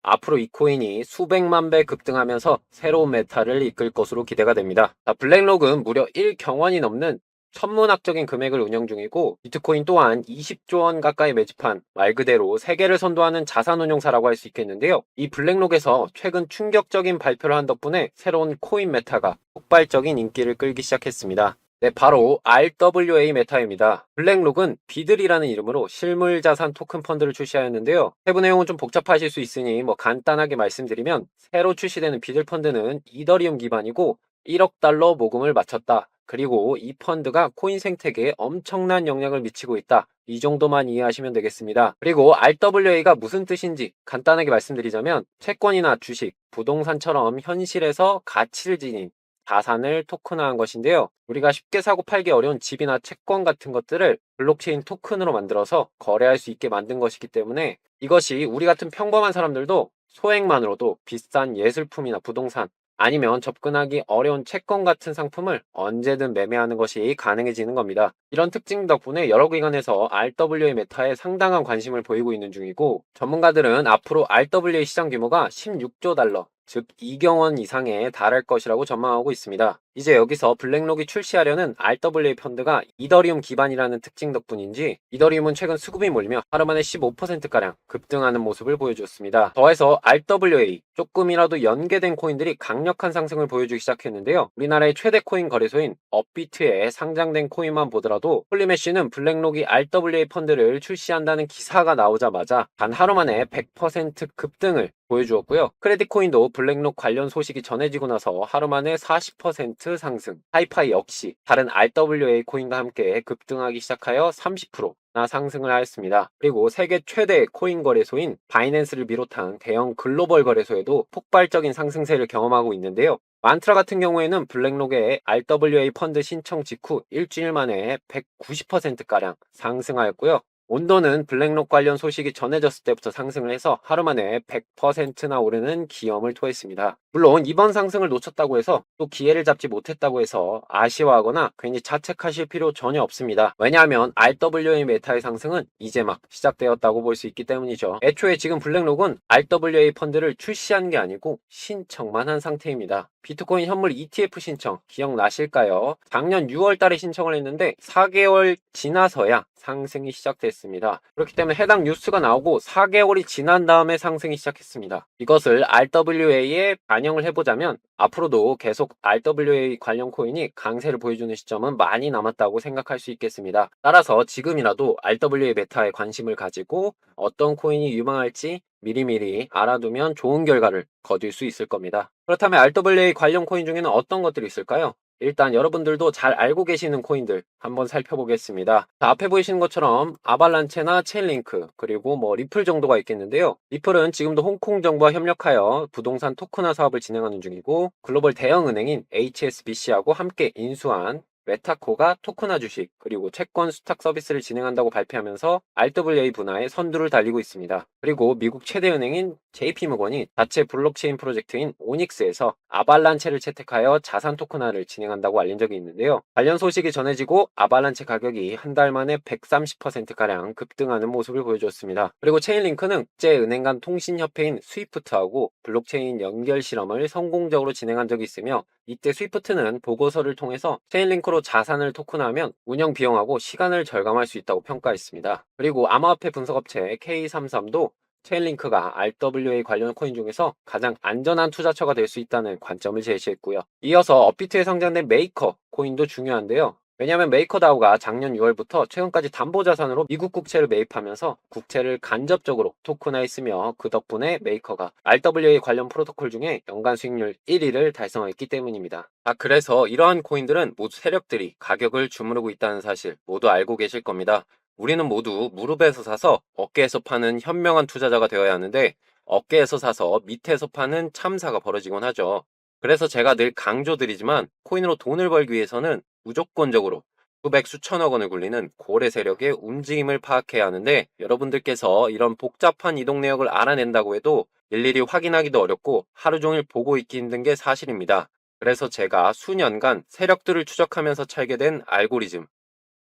앞으로 이 코인이 수백만 배 급등하면서 새로운 메타를 이끌 것으로 기대가 됩니다. 자, 블랙록은 무려 1경원이 넘는 천문학적인 금액을 운영 중이고, 비트코인 또한 20조 원 가까이 매집한 말 그대로 세계를 선도하는 자산 운용사라고 할 수 있겠는데요. 이 블랙록에서 최근 충격적인 발표를 한 덕분에 새로운 코인 메타가 폭발적인 인기를 끌기 시작했습니다. 네, 바로 RWA 메타입니다. 블랙록은 비들이라는 이름으로 실물 자산 토큰 펀드를 출시하였는데요. 세부 내용은 좀 복잡하실 수 있으니 간단하게 말씀드리면, 새로 출시되는 비들 펀드는 이더리움 기반이고 1억 달러 모금을 마쳤다. 그리고 이 펀드가 코인 생태계에 엄청난 영향을 미치고 있다. 이 정도만 이해하시면 되겠습니다. 그리고 RWA가 무슨 뜻인지 간단하게 말씀드리자면, 채권이나 주식, 부동산처럼 현실에서 가치를 지닌 자산을 토큰화한 것인데요. 우리가 쉽게 사고 팔기 어려운 집이나 채권 같은 것들을 블록체인 토큰으로 만들어서 거래할 수 있게 만든 것이기 때문에, 이것이 우리 같은 평범한 사람들도 소액만으로도 비싼 예술품이나 부동산, 아니면 접근하기 어려운 채권 같은 상품을 언제든 매매하는 것이 가능해지는 겁니다. 이런 특징 덕분에 여러 기관에서 RWA 메타에 상당한 관심을 보이고 있는 중이고, 전문가들은 앞으로 RWA 시장 규모가 16조 달러, 즉 2경원 이상에 달할 것이라고 전망하고 있습니다. 이제 여기서 블랙록이 출시하려는 RWA 펀드가 이더리움 기반이라는 특징 덕분인지, 이더리움은 최근 수급이 몰리며 하루 만에 15%가량 급등하는 모습을 보여주었습니다. 더해서 RWA, 조금이라도 연계된 코인들이 강력한 상승을 보여주기 시작했는데요. 우리나라의 최대 코인 거래소인 업비트에 상장된 코인만 보더라도 홀리매쉬는 블랙록이 RWA 펀드를 출시한다는 기사가 나오자마자 단 하루 만에 100% 급등을 보여주었고요. 크레딧 코인도 블랙록 관련 소식이 전해지고 나서 하루 만에 40% 상승, 하이파이 역시 다른 RWA 코인과 함께 급등하기 시작하여 30%나 상승을 하였습니다. 그리고 세계 최대 코인 거래소인 바이낸스를 비롯한 대형 글로벌 거래소에도 폭발적인 상승세를 경험하고 있는데요. 만트라 같은 경우에는 블랙록의 RWA 펀드 신청 직후 일주일 만에 190%가량 상승하였고요. 온도는 블랙록 관련 소식이 전해졌을 때부터 상승을 해서 하루 만에 100%나 오르는 기염을 토했습니다. 물론 이번 상승을 놓쳤다고 해서 또 기회를 잡지 못했다고 해서 아쉬워하거나 괜히 자책하실 필요 전혀 없습니다. 왜냐하면 RWA 메타의 상승은 이제 막 시작되었다고 볼 수 있기 때문이죠. 애초에 지금 블랙록은 RWA 펀드를 출시한 게 아니고 신청만 한 상태입니다. 비트코인 현물 ETF 신청 기억나실까요? 작년 6월 달에 신청을 했는데 4개월 지나서야 상승이 시작됐습니다. 그렇기 때문에 해당 뉴스가 나오고 4개월이 지난 다음에 상승이 시작했습니다. 이것을 RWA에 반영을 해보자면 앞으로도 계속 RWA 관련 코인이 강세를 보여주는 시점은 많이 남았다고 생각할 수 있겠습니다. 따라서 지금이라도 RWA 메타에 관심을 가지고 어떤 코인이 유망할지 미리미리 알아두면 좋은 결과를 거둘 수 있을 겁니다. 그렇다면 RWA 관련 코인 중에는 어떤 것들이 있을까요? 일단 여러분들도 잘 알고 계시는 코인들 한번 살펴보겠습니다. 자, 앞에 보이시는 것처럼 아발란체나 체인링크, 그리고 리플 정도가 있겠는데요. 리플은 지금도 홍콩 정부와 협력하여 부동산 토큰화 사업을 진행하는 중이고, 글로벌 대형 은행인 HSBC하고 함께 인수한 메타코가 토큰화 주식, 그리고 채권 수탁 서비스를 진행한다고 발표하면서 RWA 분야에 선두를 달리고 있습니다. 그리고 미국 최대 은행인 JP모건이 자체 블록체인 프로젝트인 오닉스에서 아발란체를 채택하여 자산 토큰화를 진행한다고 알린 적이 있는데요. 관련 소식이 전해지고 아발란체 가격이 한 달 만에 130%가량 급등하는 모습을 보여줬습니다. 그리고 체인링크는 국제은행 간 통신협회인 스위프트하고 블록체인 연결 실험을 성공적으로 진행한 적이 있으며, 이때 스위프트는 보고서를 통해서 체인링크로 자산을 토큰화하면 운영 비용하고 시간을 절감할 수 있다고 평가했습니다. 그리고 암호화폐 분석업체 K33도 체인링크가 RWA 관련 코인 중에서 가장 안전한 투자처가 될 수 있다는 관점을 제시했고요. 이어서 업비트에 상장된 메이커 코인도 중요한데요. 왜냐하면 메이커다오가 작년 6월부터 최근까지 담보자산으로 미국 국채를 매입하면서 국채를 간접적으로 토큰화했으며, 그 덕분에 메이커가 RWA 관련 프로토콜 중에 연간 수익률 1위를 달성했기 때문입니다. 그래서 이러한 코인들은 모두 세력들이 가격을 주무르고 있다는 사실 모두 알고 계실 겁니다. 우리는 모두 무릎에서 사서 어깨에서 파는 현명한 투자자가 되어야 하는데, 어깨에서 사서 밑에서 파는 참사가 벌어지곤 하죠. 그래서 제가 늘 강조드리지만, 코인으로 돈을 벌기 위해서는 무조건적으로 수백 수천억 원을 굴리는 고래 세력의 움직임을 파악해야 하는데, 여러분들께서 이런 복잡한 이동 내역을 알아낸다고 해도 일일이 확인하기도 어렵고 하루 종일 보고 있기 힘든 게 사실입니다. 그래서 제가 수년간 세력들을 추적하면서 찾게 된 알고리즘,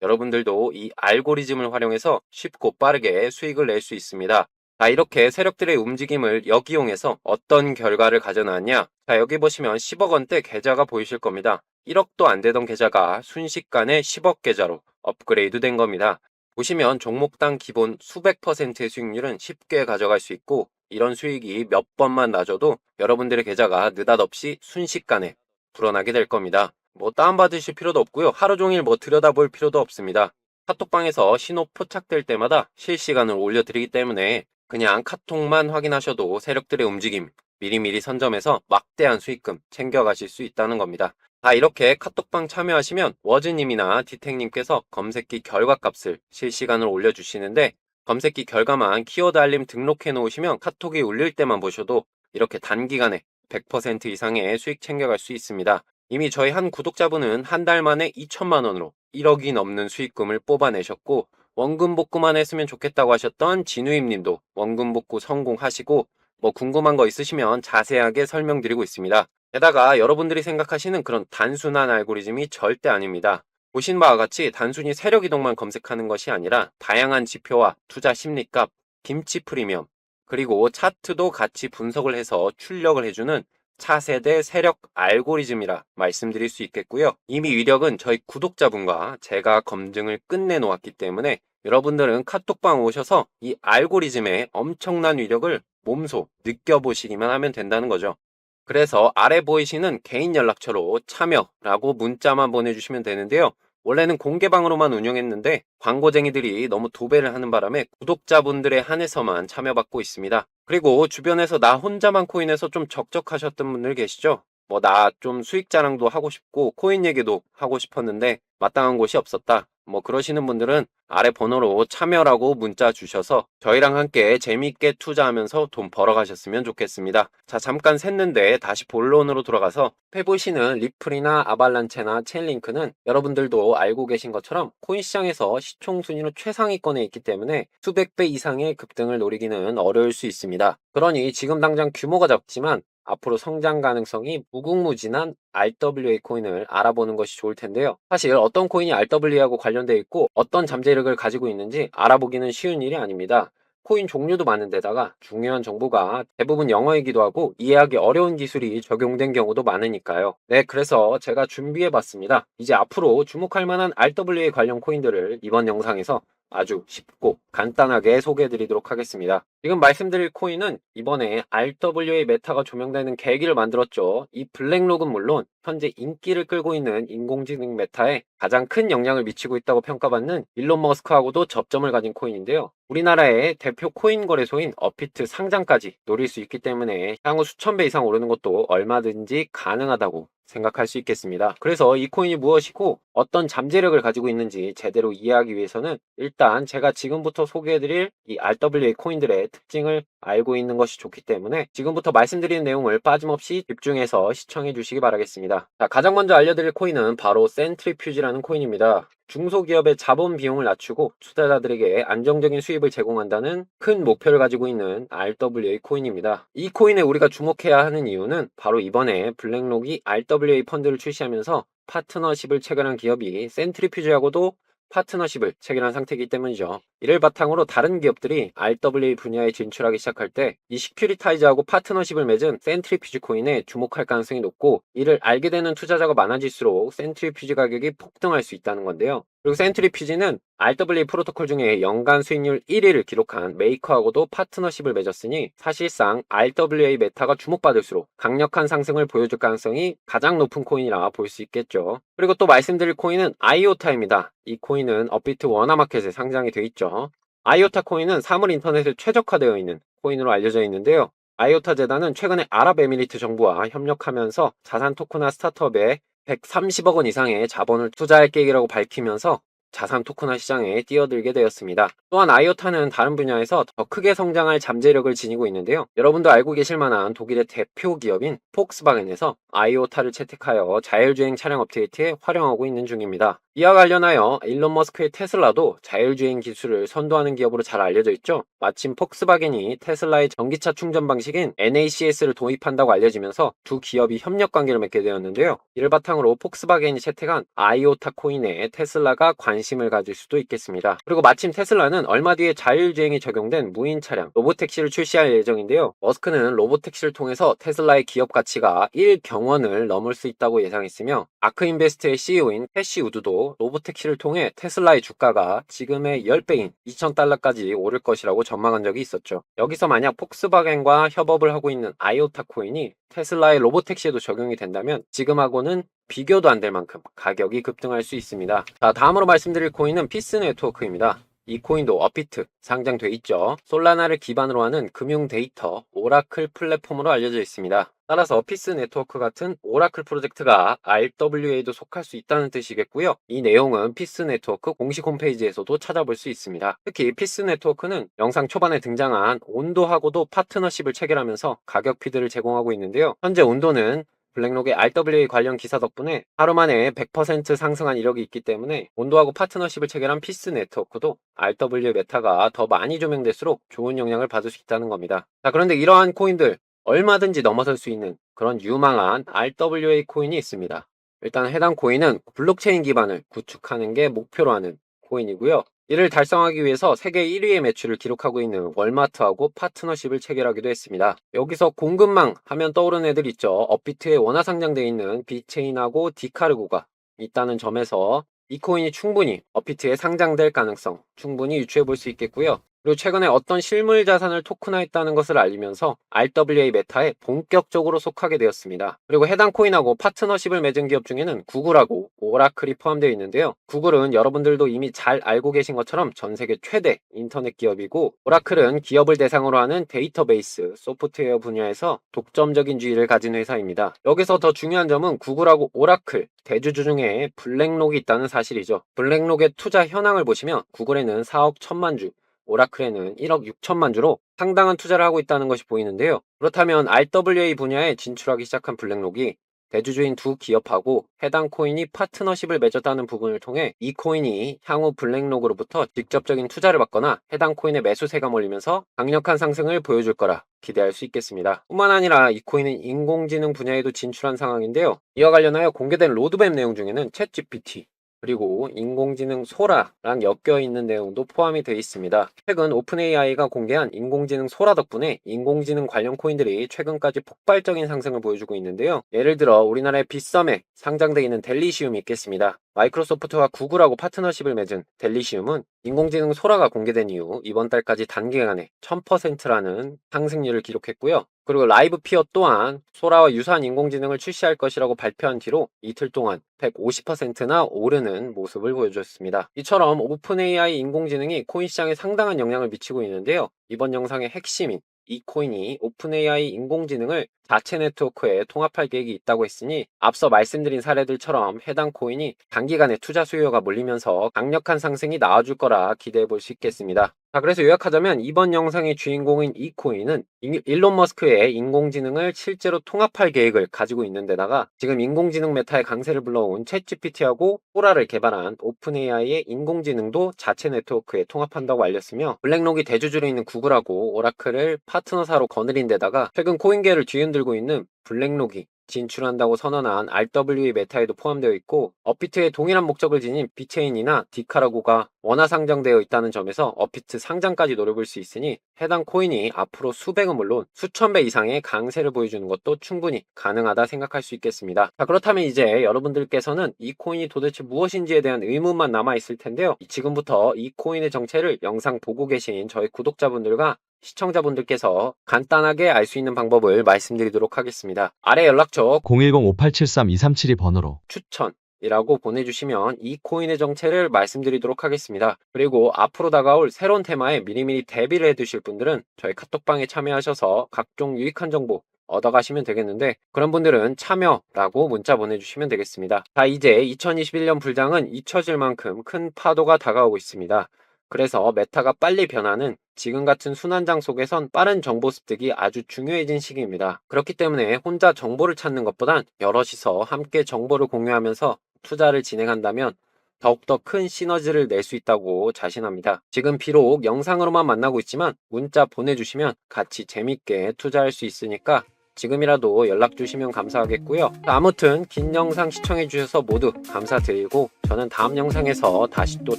여러분들도 이 알고리즘을 활용해서 쉽고 빠르게 수익을 낼 수 있습니다. 자, 이렇게 세력들의 움직임을 역이용해서 어떤 결과를 가져나왔냐? 자, 여기 보시면 10억 원대 계좌가 보이실 겁니다. 1억도 안 되던 계좌가 순식간에 10억 계좌로 업그레이드 된 겁니다. 보시면 종목당 기본 수백 퍼센트의 수익률은 쉽게 가져갈 수 있고, 이런 수익이 몇 번만 나줘도 여러분들의 계좌가 느닷없이 순식간에 불어나게 될 겁니다. 뭐 다운받으실 필요도 없고요. 하루 종일 뭐 들여다볼 필요도 없습니다. 카톡방에서 신호 포착될 때마다 실시간으로 올려드리기 때문에 그냥 카톡만 확인하셔도 세력들의 움직임 미리미리 선점해서 막대한 수익금 챙겨가실 수 있다는 겁니다. 이렇게 카톡방 참여하시면 워즈님이나 디텍님께서 검색기 결과값을 실시간으로 올려주시는데, 검색기 결과만 키워드 알림 등록해 놓으시면 카톡이 울릴 때만 보셔도 이렇게 단기간에 100% 이상의 수익 챙겨갈 수 있습니다. 이미 저희 한 구독자분은 한 달 만에 2천만 원으로 1억이 넘는 수익금을 뽑아내셨고, 원금 복구만 했으면 좋겠다고 하셨던 진우임 님도 원금 복구 성공하시고, 뭐 궁금한 거 있으시면 자세하게 설명드리고 있습니다. 게다가 여러분들이 생각하시는 그런 단순한 알고리즘이 절대 아닙니다. 보신 바와 같이 단순히 세력 이동만 검색하는 것이 아니라 다양한 지표와 투자 심리값, 김치 프리미엄, 그리고 차트도 같이 분석을 해서 출력을 해주는 차세대 세력 알고리즘이라 말씀드릴 수 있겠고요. 이미 위력은 저희 구독자분과 제가 검증을 끝내놓았기 때문에 여러분들은 카톡방 오셔서 이 알고리즘의 엄청난 위력을 몸소 느껴보시기만 하면 된다는 거죠. 그래서 아래 보이시는 개인 연락처로 참여라고 문자만 보내주시면 되는데요. 원래는 공개방으로만 운영했는데 광고쟁이들이 너무 도배를 하는 바람에 구독자분들에 한해서만 참여받고 있습니다. 그리고 주변에서 나 혼자만 코인에서 좀 적적하셨던 분들 계시죠? 뭐 나 좀 수익 자랑도 하고 싶고 코인 얘기도 하고 싶었는데 마땅한 곳이 없었다. 뭐 그러시는 분들은 아래 번호로 참여라고 문자 주셔서 저희랑 함께 재미있게 투자하면서 돈 벌어가셨으면 좋겠습니다. 자, 잠깐 샜는데 다시 본론으로 돌아가서 해보시는 리플이나 아발란체나 체인링크는 여러분들도 알고 계신 것처럼 코인 시장에서 시총 순위로 최상위권에 있기 때문에 수백 배 이상의 급등을 노리기는 어려울 수 있습니다. 그러니 지금 당장 규모가 작지만 앞으로 성장 가능성이 무궁무진한 RWA 코인을 알아보는 것이 좋을 텐데요. 사실 어떤 코인이 RWA하고 관련되어 있고 어떤 잠재력을 가지고 있는지 알아보기는 쉬운 일이 아닙니다. 코인 종류도 많은데다가 중요한 정보가 대부분 영어이기도 하고 이해하기 어려운 기술이 적용된 경우도 많으니까요. 네, 그래서 제가 준비해봤습니다. 이제 앞으로 주목할 만한 RWA 관련 코인들을 이번 영상에서 아주 쉽고 간단하게 소개해드리도록 하겠습니다. 지금 말씀드릴 코인은 이번에 RWA 메타가 조명되는 계기를 만들었죠. 이 블랙록은 물론 현재 인기를 끌고 있는 인공지능 메타에 가장 큰 영향을 미치고 있다고 평가받는 일론 머스크하고도 접점을 가진 코인인데요. 우리나라의 대표 코인 거래소인 업비트 상장까지 노릴 수 있기 때문에 향후 수천 배 이상 오르는 것도 얼마든지 가능하다고 생각할 수 있겠습니다. 그래서 이 코인이 무엇이고 어떤 잠재력을 가지고 있는지 제대로 이해하기 위해서는 일단 제가 지금부터 소개해드릴 이 RWA 코인들의 특징을 알고 있는 것이 좋기 때문에 지금부터 말씀드리는 내용을 빠짐없이 집중해서 시청해 주시기 바라겠습니다. 자, 가장 먼저 알려드릴 코인은 바로 센트리퓨지라는 코인입니다. 중소기업의 자본 비용을 낮추고 투자자들에게 안정적인 수입을 제공한다는 큰 목표를 가지고 있는 RWA 코인입니다. 이 코인에 우리가 주목해야 하는 이유는 바로 이번에 블랙록이 RWA 펀드를 출시하면서 파트너십을 체결한 기업이 센트리퓨지하고도 파트너십을 체결한 상태이기 때문이죠. 이를 바탕으로 다른 기업들이 RWA 분야에 진출하기 시작할 때 이 시큐리타이즈하고 파트너십을 맺은 센트리퓨지 코인에 주목할 가능성이 높고, 이를 알게 되는 투자자가 많아질수록 센트리퓨지 가격이 폭등할 수 있다는 건데요. 그리고 센트리퓨지는 RWA 프로토콜 중에 연간 수익률 1위를 기록한 메이커하고도 파트너십을 맺었으니 사실상 RWA 메타가 주목받을수록 강력한 상승을 보여줄 가능성이 가장 높은 코인이라 볼 수 있겠죠. 그리고 또 말씀드릴 코인은 아이오타입니다. 이 코인은 업비트 워너마켓에 상장이 되어 있죠. 아이오타 코인은 사물 인터넷에 최적화되어 있는 코인으로 알려져 있는데요. 아이오타 재단은 최근에 아랍에미리트 정부와 협력하면서 자산 토큰화 스타트업에 130억 원 이상의 자본을 투자할 계획이라고 밝히면서 자산 토큰화 시장에 뛰어들게 되었습니다. 또한 아이오타는 다른 분야에서 더 크게 성장할 잠재력을 지니고 있는데요. 여러분도 알고 계실 만한 독일의 대표 기업인 폭스바겐에서 아이오타를 채택하여 자율주행 차량 업데이트에 활용하고 있는 중입니다. 이와 관련하여 일론 머스크의 테슬라도 자율주행 기술을 선도하는 기업으로 잘 알려져 있죠. 마침 폭스바겐이 테슬라의 전기차 충전 방식인 NACS를 도입한다고 알려지면서 두 기업이 협력 관계를 맺게 되었는데요. 이를 바탕으로 폭스바겐이 채택한 아이오타 코인에 테슬라가 관심을 가질 수도 있겠습니다. 그리고 마침 테슬라는 얼마 뒤에 자율주행이 적용된 무인 차량 로보택시를 출시할 예정인데요. 머스크는 로보택시를 통해서 테슬라의 기업 가치가 1경원을 넘을 수 있다고 예상했으며, 아크인베스트의 CEO인 캐시 우드도 로보택시를 통해 테슬라의 주가가 지금의 10배인 2,000달러까지 오를 것이라고 전망한 적이 있었죠. 여기서 만약 폭스바겐과 협업을 하고 있는 아이오타 코인이 테슬라의 로보택시에도 적용이 된다면 지금하고는 비교도 안 될 만큼 가격이 급등할 수 있습니다. 자, 다음으로 말씀드릴 코인은 피스 네트워크입니다. 이 코인도 업비트 상장돼 있죠. 솔라나를 기반으로 하는 금융 데이터 오라클 플랫폼으로 알려져 있습니다. 따라서 피스 네트워크 같은 오라클 프로젝트가 RWA도 속할 수 있다는 뜻이겠고요. 이 내용은 피스 네트워크 공식 홈페이지에서도 찾아볼 수 있습니다. 특히 피스 네트워크는 영상 초반에 등장한 온도하고도 파트너십을 체결하면서 가격 피드를 제공하고 있는데요. 현재 온도는 블랙록의 RWA 관련 기사 덕분에 하루 만에 100% 상승한 이력이 있기 때문에 온도하고 파트너십을 체결한 피스 네트워크도 RWA 메타가 더 많이 조명될수록 좋은 영향을 받을 수 있다는 겁니다. 자, 그런데 이러한 코인들 얼마든지 넘어설 수 있는 그런 유망한 RWA 코인이 있습니다. 일단 해당 코인은 블록체인 기반을 구축하는 게 목표로 하는 코인이고요. 이를 달성하기 위해서 세계 1위의 매출을 기록하고 있는 월마트하고 파트너십을 체결하기도 했습니다. 여기서 공급망 하면 떠오르는 애들 있죠. 업비트에 원화 상장되어 있는 비체인하고 디카르고가 있다는 점에서 이 코인이 충분히 업비트에 상장될 가능성 충분히 유추해 볼 수 있겠고요. 그리고 최근에 어떤 실물 자산을 토큰화했다는 것을 알리면서 RWA 메타에 본격적으로 속하게 되었습니다. 그리고 해당 코인하고 파트너십을 맺은 기업 중에는 구글하고 오라클이 포함되어 있는데요. 구글은 여러분들도 이미 잘 알고 계신 것처럼 전 세계 최대 인터넷 기업이고, 오라클은 기업을 대상으로 하는 데이터베이스, 소프트웨어 분야에서 독점적인 지위를 가진 회사입니다. 여기서 더 중요한 점은 구글하고 오라클 대주주 중에 블랙록이 있다는 사실이죠. 블랙록의 투자 현황을 보시면 구글에는 4억 1천만 주, 오라클에는 1억 6천만 주로 상당한 투자를 하고 있다는 것이 보이는데요. 그렇다면 RWA 분야에 진출하기 시작한 블랙록이 대주주인 두 기업하고 해당 코인이 파트너십을 맺었다는 부분을 통해 이 코인이 향후 블랙록으로부터 직접적인 투자를 받거나 해당 코인의 매수세가 몰리면서 강력한 상승을 보여줄 거라 기대할 수 있겠습니다. 뿐만 아니라 이 코인은 인공지능 분야에도 진출한 상황인데요. 이와 관련하여 공개된 로드맵 내용 중에는 챗GPT, 그리고 인공지능 소라랑 엮여 있는 내용도 포함이 되어 있습니다. 최근 오픈AI가 공개한 인공지능 소라 덕분에 인공지능 관련 코인들이 최근까지 폭발적인 상승을 보여주고 있는데요. 예를 들어 우리나라의 빗썸에 상장되어 있는 델리시움이 있겠습니다. 마이크로소프트와 구글하고 파트너십을 맺은 델리시움은 인공지능 소라가 공개된 이후 이번 달까지 단기간에 1000%라는 상승률을 기록했고요. 그리고 라이브 피어 또한 소라와 유사한 인공지능을 출시할 것이라고 발표한 뒤로 이틀 동안 150%나 오르는 모습을 보여줬습니다. 이처럼 오픈AI 인공지능이 코인 시장에 상당한 영향을 미치고 있는데요. 이번 영상의 핵심인 이 코인이 오픈AI 인공지능을 자체 네트워크에 통합할 계획이 있다고 했으니 앞서 말씀드린 사례들처럼 해당 코인이 단기간에 투자 수요가 몰리면서 강력한 상승이 나와줄 거라 기대해 볼 수 있겠습니다. 자, 그래서 요약하자면 이번 영상의 주인공인 이 코인은 일론 머스크의 인공지능을 실제로 통합할 계획을 가지고 있는 데다가 지금 인공지능 메타의 강세를 불러온 챗GPT하고 소라를 개발한 오픈AI의 인공지능도 자체 네트워크에 통합한다고 알렸으며, 블랙록이 대주주로 있는 구글하고 오라클을 파트너사로 거느린 데다가 최근 코인계를 뒤흔들고 있는 블랙록이 진출한다고 선언한 RWA 메타에도 포함되어 있고, 업비트의 동일한 목적을 지닌 비체인이나 디카라고가 원화 상장되어 있다는 점에서 업비트 상장까지 노려볼 수 있으니 해당 코인이 앞으로 수백은 물론 수천 배 이상의 강세를 보여주는 것도 충분히 가능하다 생각할 수 있겠습니다. 자, 그렇다면 이제 여러분들께서는 이 코인이 도대체 무엇인지에 대한 의문만 남아 있을 텐데요. 지금부터 이 코인의 정체를 영상 보고 계신 저희 구독자분들과 시청자분들께서 간단하게 알 수 있는 방법을 말씀드리도록 하겠습니다. 아래 연락처 010-5873-2372번호로 추천이라고 보내주시면 이 코인의 정체를 말씀드리도록 하겠습니다. 그리고 앞으로 다가올 새로운 테마에 미리미리 대비를 해두실 분들은 저희 카톡방에 참여하셔서 각종 유익한 정보 얻어가시면 되겠는데, 그런 분들은 참여라고 문자 보내주시면 되겠습니다. 자, 이제 2021년 불장은 잊혀질 만큼 큰 파도가 다가오고 있습니다. 그래서 메타가 빨리 변하는 지금 같은 순환장 속에선 빠른 정보 습득이 아주 중요해진 시기입니다. 그렇기 때문에 혼자 정보를 찾는 것보단 여럿이서 함께 정보를 공유하면서 투자를 진행한다면 더욱더 큰 시너지를 낼 수 있다고 자신합니다. 지금 비록 영상으로만 만나고 있지만 문자 보내주시면 같이 재밌게 투자할 수 있으니까 지금이라도 연락 주시면 감사하겠고요. 아무튼 긴 영상 시청해 주셔서 모두 감사드리고 저는 다음 영상에서 다시 또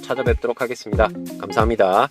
찾아뵙도록 하겠습니다. 감사합니다.